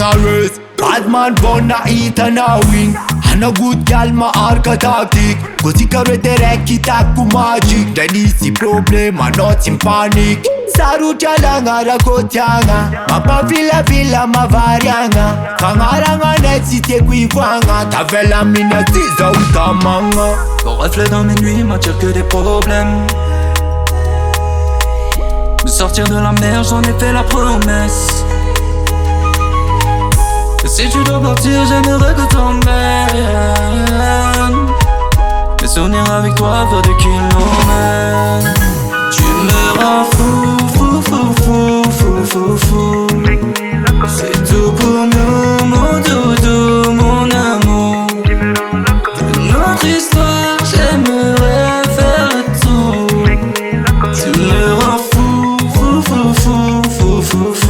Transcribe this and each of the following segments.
Bvngerz. Bad man born a eat and a win. And a good gal ma arca tactic. Così că rederechita cu magic. Denisi problema, not in panic. Sarutia langara kotianga. Mapa vila ma varianga. Kangaranga netsite kuivanga. Tavela mina tiza utamanga. Ton reflet dans mes nuits m'attire que des problèmes. Me sortir de la mer, j'en ai fait la promesse. Et si tu dois partir, j'aimerais que t'emmènes. Mes souvenirs avec toi vont des kilomètres. Tu me rends fou, fou, fou, fou, fou, fou, fou. C'est tout pour nous, mon doudou, mon amour. De notre histoire, j'aimerais faire le tour. Tu me rends fou, fou, fou, fou, fou, fou, fou.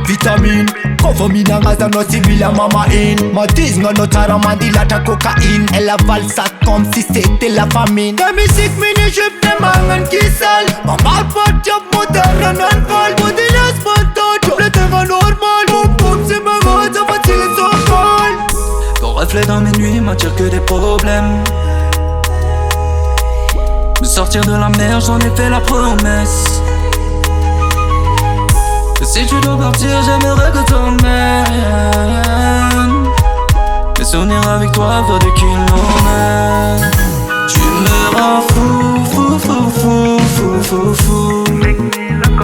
Vitamin Kofomina ngaza no sibila mama in Matiz nga no taramandi lata cocaine Elle avale ça comme si c'était la famine Demi sick mini ship de mangan kisal Mama pot job Monteur non fall Vidéaste Monteur le terrain normal Mon pop c'est ma rose ça va tirer son col. Ton reflet dans mes nuits m'attire que des problèmes. Me sortir de la mer j'en ai fait la promesse. Et si tu dois partir, j'aimerais que t'emmènes. Mes souvenirs avec toi vont des kilomètres. Tu me rends fou, fou, fou, fou, fou, fou, fou.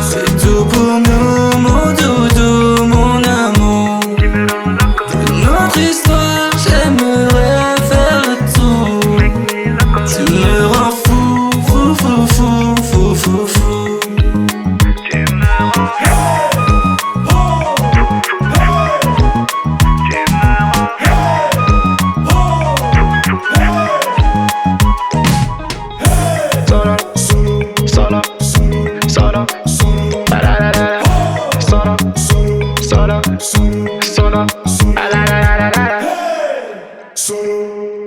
C'est tout pour nous, mon doudou, mon amour. De notre histoire, j'aimerais faire le tour. Tu me rends fou, fou, fou, fou, fou, fou, fou. Solo.